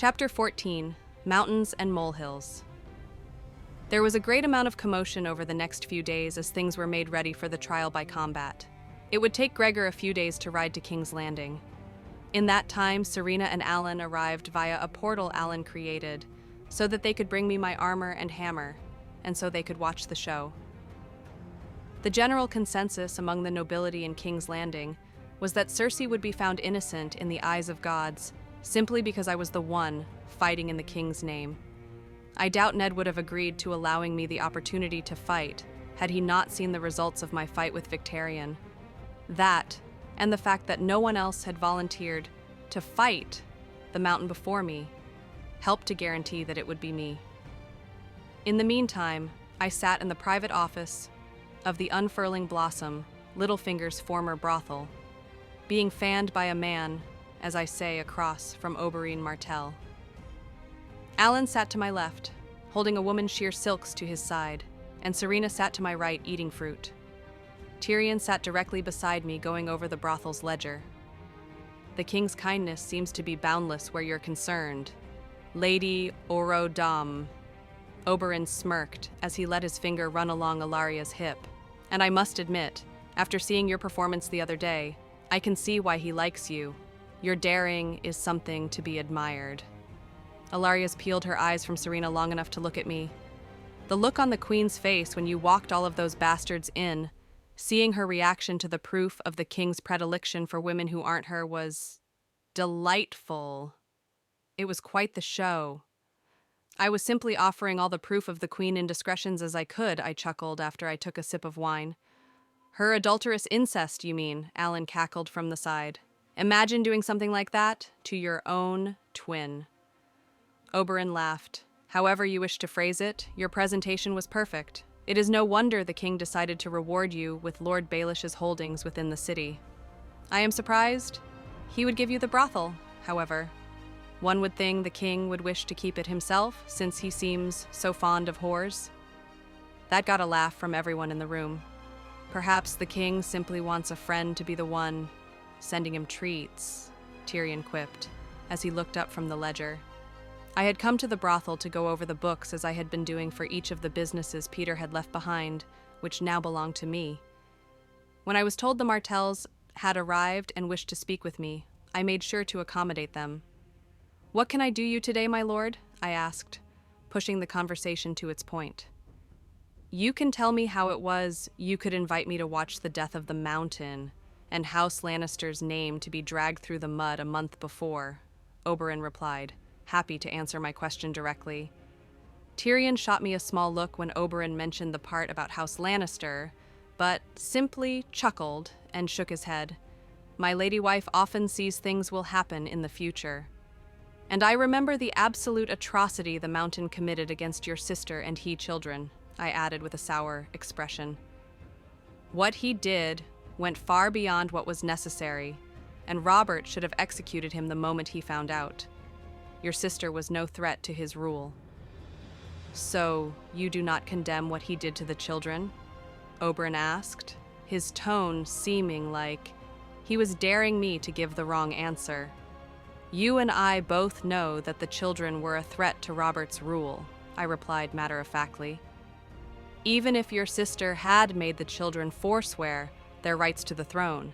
Chapter 14: Mountains and Molehills. There was a great amount of commotion over the next few days as things were made ready for the trial by combat. It would take Gregor a few days to ride to King's Landing. In that time, Serena and Alan arrived via a portal Alan created, so that they could bring me my armor and hammer, and so they could watch the show. The general consensus among the nobility in King's Landing was that Cersei would be found innocent in the eyes of gods, simply because I was the one fighting in the king's name. I doubt Ned would have agreed to allowing me the opportunity to fight had he not seen the results of my fight with Victarion. That, and the fact that no one else had volunteered to fight the mountain before me, helped to guarantee that it would be me. In the meantime, I sat in the private office of the Unfurling Blossom, Littlefinger's former brothel, being fanned by a man, as I say, across from Oberyn Martell. Alan sat to my left, holding a woman's sheer silks to his side, and Serena sat to my right, eating fruit. Tyrion sat directly beside me, going over the brothel's ledger. The king's kindness seems to be boundless where you're concerned. Lady Orodam. Oberyn smirked as he let his finger run along Alaria's hip. And I must admit, after seeing your performance the other day, I can see why he likes you. Your daring is something to be admired. Alaria's peeled her eyes from Serena long enough to look at me. The look on the queen's face when you walked all of those bastards in, seeing her reaction to the proof of the king's predilection for women who aren't her, was delightful. It was quite the show. I was simply offering all the proof of the queen indiscretions as I could, I chuckled after I took a sip of wine. Her adulterous incest, you mean? Alan cackled from the side. Imagine doing something like that to your own twin. Oberyn laughed. However you wish to phrase it, your presentation was perfect. It is no wonder the king decided to reward you with Lord Baelish's holdings within the city. I am surprised he would give you the brothel, however. One would think the king would wish to keep it himself, since he seems so fond of whores. That got a laugh from everyone in the room. Perhaps the king simply wants a friend to be the one sending him treats, Tyrion quipped, as he looked up from the ledger. I had come to the brothel to go over the books as I had been doing for each of the businesses Peter had left behind, which now belonged to me. When I was told the Martells had arrived and wished to speak with me, I made sure to accommodate them. "What can I do you today, my lord?" I asked, pushing the conversation to its point. "You can tell me how it was you could invite me to watch the death of the Mountain and House Lannister's name to be dragged through the mud a month before," Oberyn replied, happy to answer my question directly. Tyrion shot me a small look when Oberyn mentioned the part about House Lannister, but simply chuckled and shook his head. My lady wife often sees things will happen in the future. "And I remember the absolute atrocity the Mountain committed against your sister and he children," I added with a sour expression. "What he did went far beyond what was necessary, and Robert should have executed him the moment he found out. Your sister was no threat to his rule." "So, you do not condemn what he did to the children?" Oberyn asked, his tone seeming like he was daring me to give the wrong answer. "You and I both know that the children were a threat to Robert's rule," I replied matter-of-factly. "Even if your sister had made the children forswear their rights to the throne,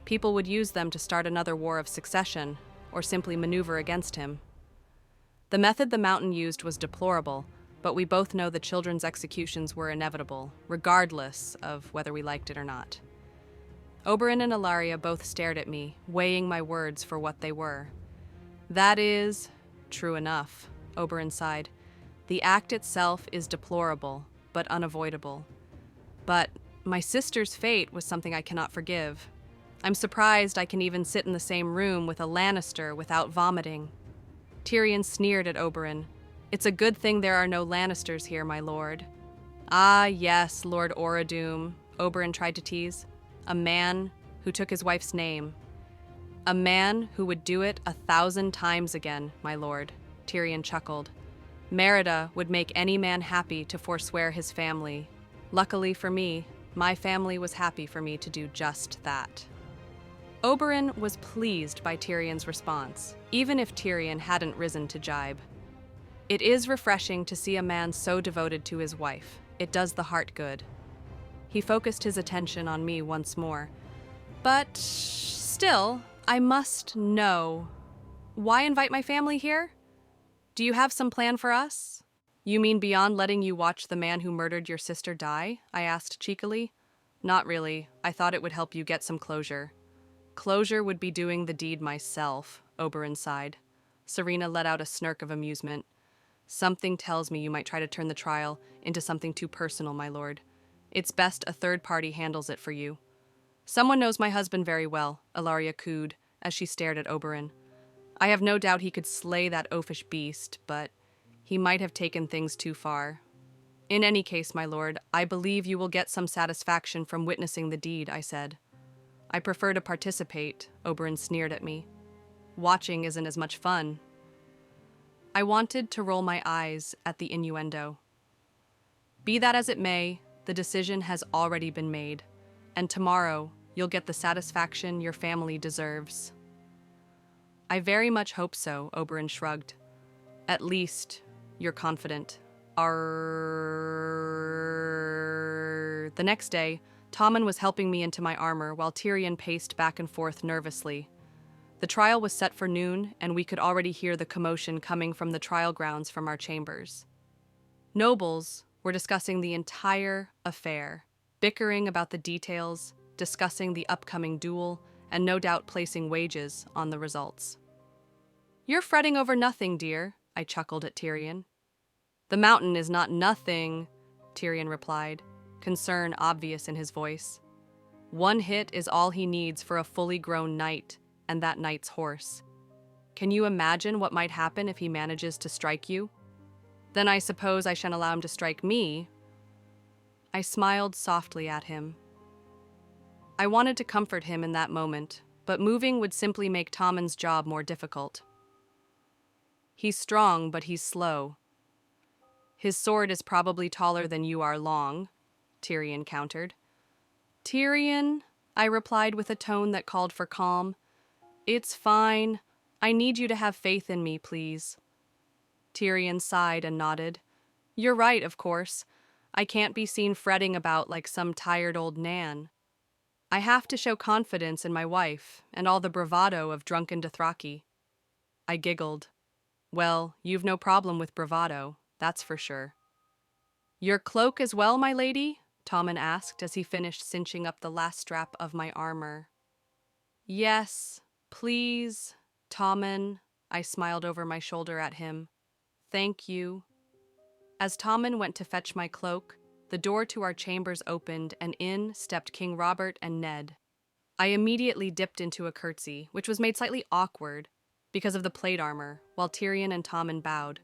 people would use them to start another war of succession, or simply maneuver against him. The method the Mountain used was deplorable, but we both know the children's executions were inevitable, regardless of whether we liked it or not." Oberyn and Ilaria both stared at me, weighing my words for what they were. "That is true enough," Oberyn sighed. "The act itself is deplorable, but unavoidable. But my sister's fate was something I cannot forgive. I'm surprised I can even sit in the same room with a Lannister without vomiting." Tyrion sneered at Oberyn. "It's a good thing there are no Lannisters here, my lord." "Ah, yes, Lord Orodum," Oberyn tried to tease. "A man who took his wife's name. A man who would do it 1,000 times again, my lord," Tyrion chuckled. "Merida would make any man happy to forswear his family. Luckily for me, my family was happy for me to do just that." Oberyn was pleased by Tyrion's response, even if Tyrion hadn't risen to jibe. It is refreshing to see a man so devoted to his wife. It does the heart good. He focused his attention on me once more. But still, I must know. Why invite my family here? Do you have some plan for us? You mean beyond letting you watch the man who murdered your sister die? I asked cheekily. Not really. I thought it would help you get some closure. Closure would be doing the deed myself, Oberyn sighed. Serena let out a smirk of amusement. Something tells me you might try to turn the trial into something too personal, my lord. It's best a third party handles it for you. Someone knows my husband very well, Ilaria cooed, as she stared at Oberyn. I have no doubt he could slay that oafish beast, but he might have taken things too far. In any case, my lord, I believe you will get some satisfaction from witnessing the deed, I said. I prefer to participate, Oberyn sneered at me. Watching isn't as much fun. I wanted to roll my eyes at the innuendo. Be that as it may, the decision has already been made, and tomorrow you'll get the satisfaction your family deserves. I very much hope so, Oberyn shrugged. At least, you're confident. The next day, Tommen was helping me into my armor while Tyrion paced back and forth nervously. The trial was set for noon, and we could already hear the commotion coming from the trial grounds from our chambers. Nobles were discussing the entire affair, bickering about the details, discussing the upcoming duel, and no doubt placing wagers on the results. You're fretting over nothing, dear, I chuckled at Tyrion. The mountain is not nothing, Tyrion replied, concern obvious in his voice. One hit is all he needs for a fully grown knight, and that knight's horse. Can you imagine what might happen if he manages to strike you? Then I suppose I shan't allow him to strike me. I smiled softly at him. I wanted to comfort him in that moment, but moving would simply make Tommen's job more difficult. He's strong, but he's slow. His sword is probably taller than you are long, Tyrion countered. Tyrion, I replied with a tone that called for calm. It's fine. I need you to have faith in me, please. Tyrion sighed and nodded. You're right, of course. I can't be seen fretting about like some tired old Nan. I have to show confidence in my wife and all the bravado of drunken Dothraki. I giggled. Well, you've no problem with bravado, that's for sure. Your cloak as well, my lady? Tommen asked as he finished cinching up the last strap of my armor. Yes, please, Tommen, I smiled over my shoulder at him. Thank you. As Tommen went to fetch my cloak, the door to our chambers opened and in stepped King Robert and Ned. I immediately dipped into a curtsy, which was made slightly awkward because of the plate armor, while Tyrion and Tommen bowed.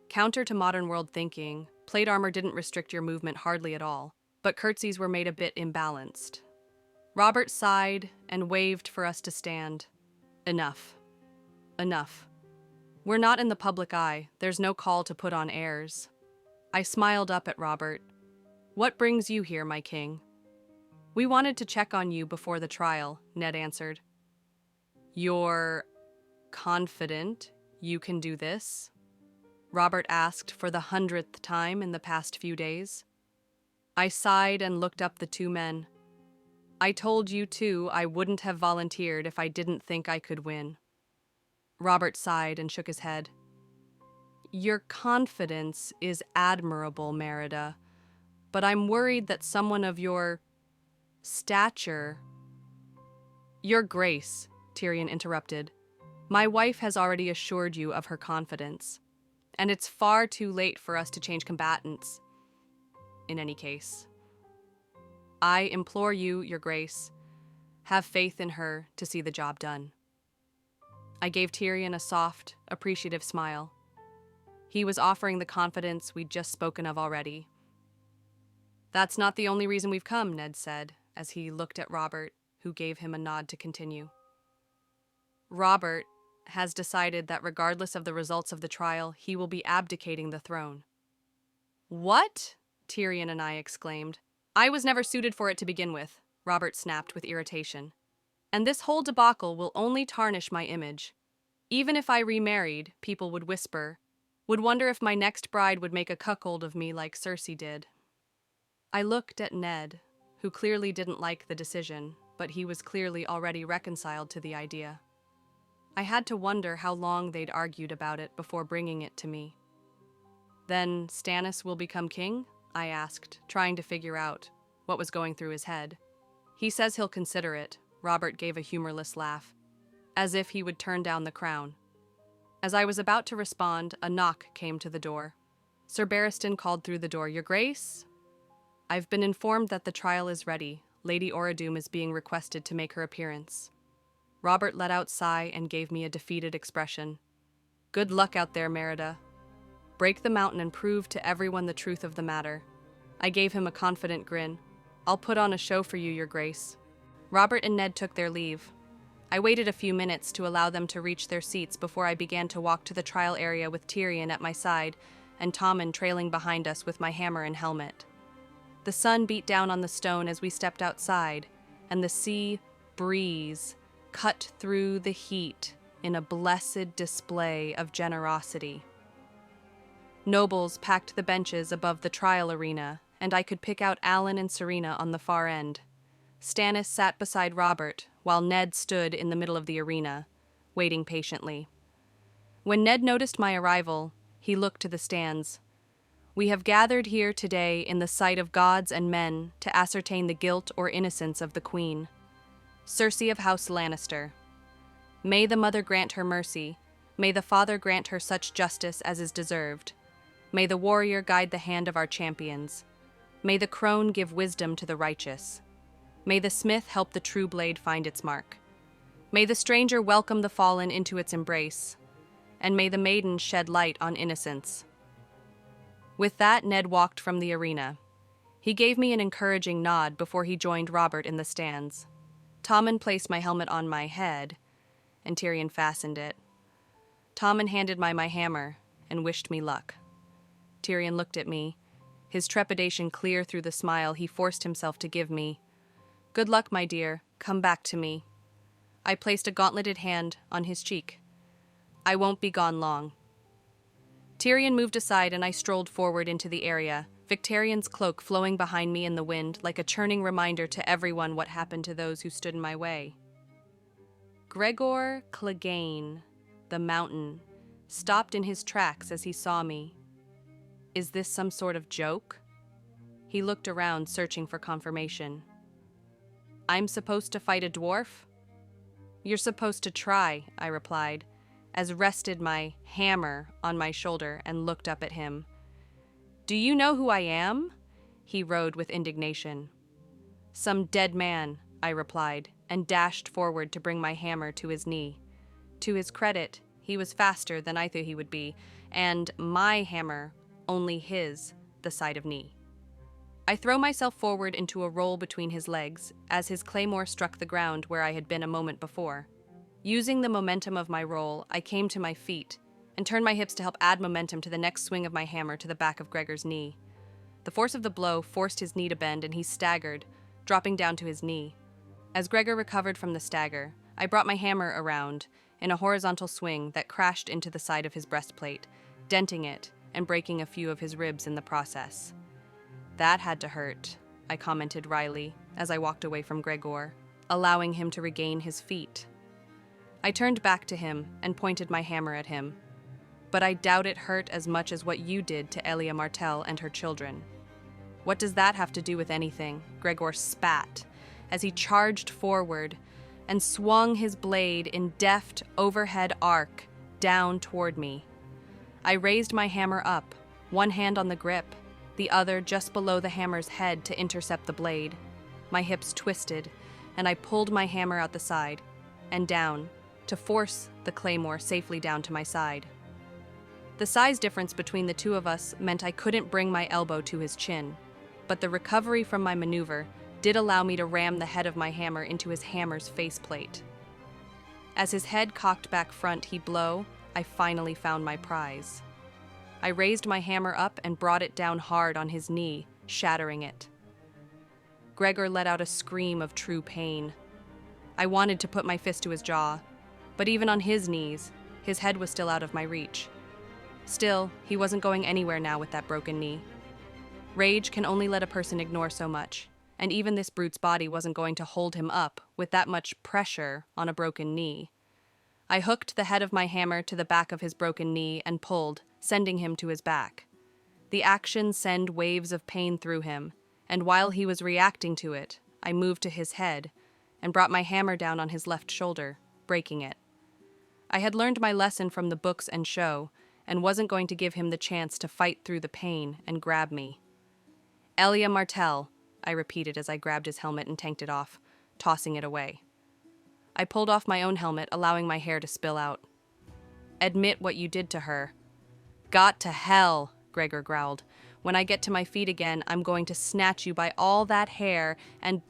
Counter to modern world thinking, plate armor didn't restrict your movement hardly at all, but curtsies were made a bit imbalanced. Robert sighed and waved for us to stand. Enough. Enough. We're not in the public eye. There's no call to put on airs. I smiled up at Robert. What brings you here, my king? We wanted to check on you before the trial, Ned answered. You're confident you can do this? Robert asked for the 100th time in the past few days. I sighed and looked up the two men. I told you too I wouldn't have volunteered if I didn't think I could win. Robert sighed and shook his head. Your confidence is admirable, Merida, but I'm worried that someone of your stature... Your grace, Tyrion interrupted. My wife has already assured you of her confidence, and it's far too late for us to change combatants. In any case, I implore you, your grace, have faith in her to see the job done. I gave Tyrion a soft, appreciative smile. He was offering the confidence we'd just spoken of already. That's not the only reason we've come, Ned said, as he looked at Robert, who gave him a nod to continue. Robert has decided that regardless of the results of the trial, he will be abdicating the throne. What? Tyrion and I exclaimed. I was never suited for it to begin with, Robert snapped with irritation. And this whole debacle will only tarnish my image. Even if I remarried, people would whisper, would wonder if my next bride would make a cuckold of me like Cersei did. I looked at Ned, who clearly didn't like the decision, but he was clearly already reconciled to the idea. I had to wonder how long they'd argued about it before bringing it to me. Then Stannis will become king? I asked, trying to figure out what was going through his head. He says he'll consider it. Robert gave a humorless laugh, as if he would turn down the crown. As I was about to respond, a knock came to the door. Sir Barristan called through the door, "Your Grace?" "I've been informed that the trial is ready. Lady Oradoom is being requested to make her appearance." Robert let out a sigh and gave me a defeated expression. "Good luck out there, Merida. Break the mountain and prove to everyone the truth of the matter." I gave him a confident grin. "I'll put on a show for you, Your Grace." Robert and Ned took their leave. I waited a few minutes to allow them to reach their seats before I began to walk to the trial area with Tyrion at my side and Tommen trailing behind us with my hammer and helmet. The sun beat down on the stone as we stepped outside, and the sea breeze cut through the heat in a blessed display of generosity. Nobles packed the benches above the trial arena, and I could pick out Alan and Serena on the far end. Stannis sat beside Robert, while Ned stood in the middle of the arena, waiting patiently. When Ned noticed my arrival, he looked to the stands. "We have gathered here today in the sight of gods and men to ascertain the guilt or innocence of the Queen, Cersei of House Lannister. May the Mother grant her mercy. May the Father grant her such justice as is deserved. May the warrior guide the hand of our champions. May the crone give wisdom to the righteous. May the smith help the true blade find its mark. May the stranger welcome the fallen into its embrace. And may the maiden shed light on innocence." With that, Ned walked from the arena. He gave me an encouraging nod before he joined Robert in the stands. Tommen placed my helmet on my head, and Tyrion fastened it. Tommen handed my hammer and wished me luck. Tyrion looked at me, his trepidation clear through the smile he forced himself to give me. "Good luck, my dear. Come back to me." I placed a gauntleted hand on his cheek. "I won't be gone long." Tyrion moved aside and I strolled forward into the area, Victarion's cloak flowing behind me in the wind like a churning reminder to everyone what happened to those who stood in my way. Gregor Clegane, the mountain, stopped in his tracks as he saw me. Is this some sort of joke? He looked around, searching for confirmation. "I'm supposed to fight a dwarf?" "You're supposed to try," I replied, as rested my hammer on my shoulder and looked up at him. "Do you know who I am?" He rode with indignation. "Some dead man," I replied, and dashed forward to bring my hammer to his knee. To his credit, he was faster than I thought he would be, and my hammer, only his, the side of knee. I throw myself forward into a roll between his legs as his claymore struck the ground where I had been a moment before. Using the momentum of my roll, I came to my feet and turned my hips to help add momentum to the next swing of my hammer to the back of Gregor's knee. The force of the blow forced his knee to bend and he staggered, dropping down to his knee. As Gregor recovered from the stagger, I brought my hammer around in a horizontal swing that crashed into the side of his breastplate, denting it and breaking a few of his ribs in the process. "That had to hurt," I commented wryly as I walked away from Gregor, allowing him to regain his feet. I turned back to him and pointed my hammer at him. "But I doubt it hurt as much as what you did to Elia Martell and her children." "What does that have to do with anything?" Gregor spat as he charged forward and swung his blade in deft overhead arc down toward me. I raised my hammer up, one hand on the grip, the other just below the hammer's head to intercept the blade. My hips twisted, and I pulled my hammer out the side and down to force the claymore safely down to my side. The size difference between the two of us meant I couldn't bring my elbow to his chin, but the recovery from my maneuver did allow me to ram the head of my hammer into his hammer's faceplate. As his head cocked back front, he blow, I finally found my prize. I raised my hammer up and brought it down hard on his knee, shattering it. Gregor let out a scream of true pain. I wanted to put my fist to his jaw, but even on his knees, his head was still out of my reach. Still, he wasn't going anywhere now with that broken knee. Rage can only let a person ignore so much, and even this brute's body wasn't going to hold him up with that much pressure on a broken knee. I hooked the head of my hammer to the back of his broken knee and pulled, sending him to his back. The action sent waves of pain through him, and while he was reacting to it, I moved to his head and brought my hammer down on his left shoulder, breaking it. I had learned my lesson from the books and show, and wasn't going to give him the chance to fight through the pain and grab me. "Elia Martell," I repeated as I grabbed his helmet and tanked it off, tossing it away. I pulled off my own helmet, allowing my hair to spill out. "Admit what you did to her." "Got to hell," Gregor growled. "When I get to my feet again, I'm going to snatch you by all that hair and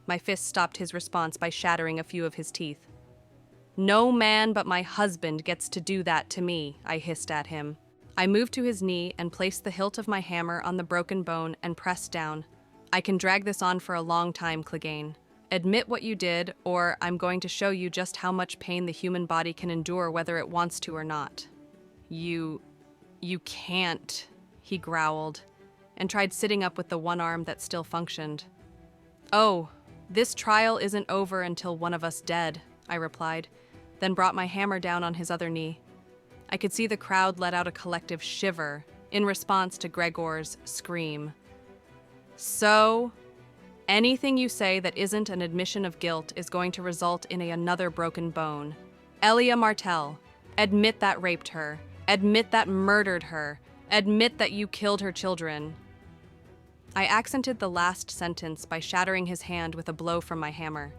My fist stopped his response by shattering a few of his teeth. "No man but my husband gets to do that to me," I hissed at him. I moved to his knee and placed the hilt of my hammer on the broken bone and pressed down. "I can drag this on for a long time, Clegane. Admit what you did, or I'm going to show you just how much pain the human body can endure whether it wants to or not." You can't," he growled, and tried sitting up with the one arm that still functioned. "Oh, this trial isn't over until one of us dead," I replied, then brought my hammer down on his other knee. I could see the crowd let out a collective shiver in response to Gregor's scream. "So, anything you say that isn't an admission of guilt is going to result in another broken bone. Elia Martell, admit that raped her. Admit that murdered her. Admit that you killed her children." I accented the last sentence by shattering his hand with a blow from my hammer.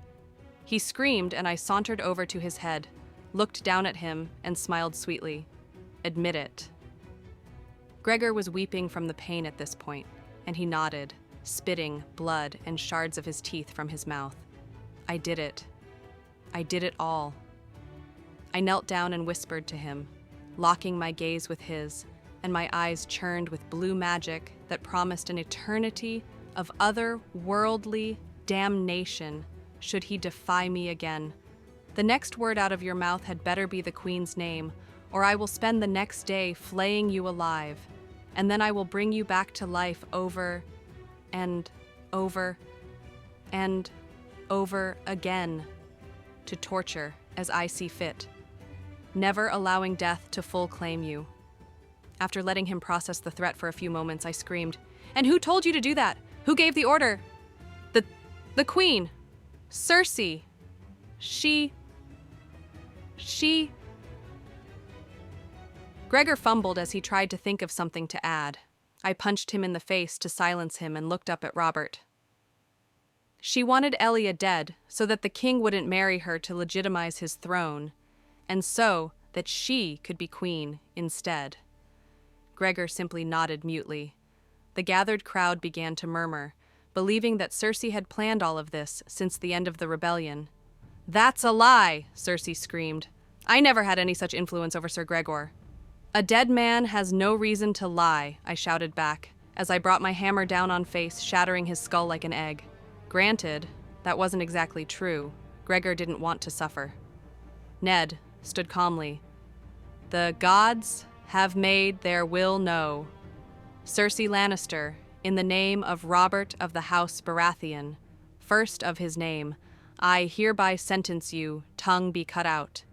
He screamed, and I sauntered over to his head, looked down at him, and smiled sweetly. "Admit it." Gregor was weeping from the pain at this point, and he nodded, spitting blood and shards of his teeth from his mouth. "I did it. I did it all." I knelt down and whispered to him, locking my gaze with his, and my eyes churned with blue magic that promised an eternity of other-worldly damnation should he defy me again. "The next word out of your mouth had better be the Queen's name, or I will spend the next day flaying you alive, and then I will bring you back to life over and over and over again, to torture as I see fit, never allowing death to full claim you." After letting him process the threat for a few moments, I screamed, "And who told you to do that? Who gave the order?" The Queen. Cersei. She... Gregor fumbled as he tried to think of something to add. I punched him in the face to silence him and looked up at Robert. "She wanted Elia dead so that the king wouldn't marry her to legitimize his throne, and so that she could be queen instead." Gregor simply nodded mutely. The gathered crowd began to murmur, believing that Cersei had planned all of this since the end of the rebellion. "That's a lie," Cersei screamed. "I never had any such influence over Sir Gregor." "A dead man has no reason to lie," I shouted back, as I brought my hammer down on Face, shattering his skull like an egg. Granted, that wasn't exactly true. Gregor didn't want to suffer. Ned stood calmly. "The gods have made their will know. Cersei Lannister, in the name of Robert of the House Baratheon, first of his name, I hereby sentence you, tongue be cut out,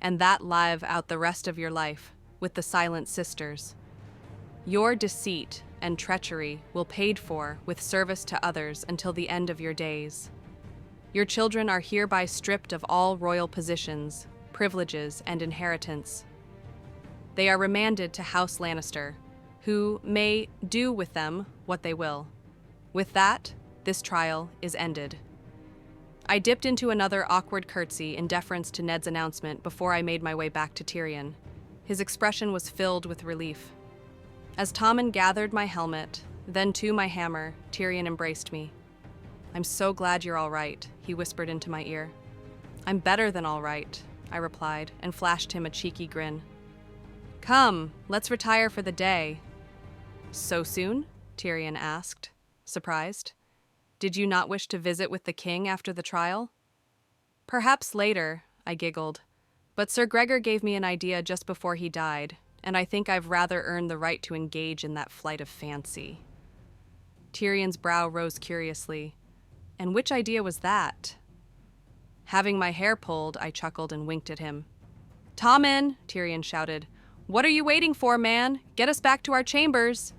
and that live out the rest of your life with the Silent Sisters. Your deceit and treachery will paid for with service to others until the end of your days. Your children are hereby stripped of all royal positions, privileges, and inheritance. They are remanded to House Lannister, who may do with them what they will. With that, this trial is ended." I dipped into another awkward curtsy in deference to Ned's announcement before I made my way back to Tyrion. His expression was filled with relief. As Tommen gathered my helmet, then too my hammer, Tyrion embraced me. "I'm so glad you're all right," he whispered into my ear. "I'm better than all right," I replied, and flashed him a cheeky grin. "Come, let's retire for the day." "So soon?" Tyrion asked, surprised. Did you not wish to visit with the king after the trial? Perhaps later, I giggled. But Sir Gregor gave me an idea just before he died, and I think I've rather earned the right to engage in that flight of fancy. Tyrion's brow rose curiously. And which idea was that? Having my hair pulled, I chuckled and winked at him. Tommen, Tyrion shouted. What are you waiting for, man? Get us back to our chambers.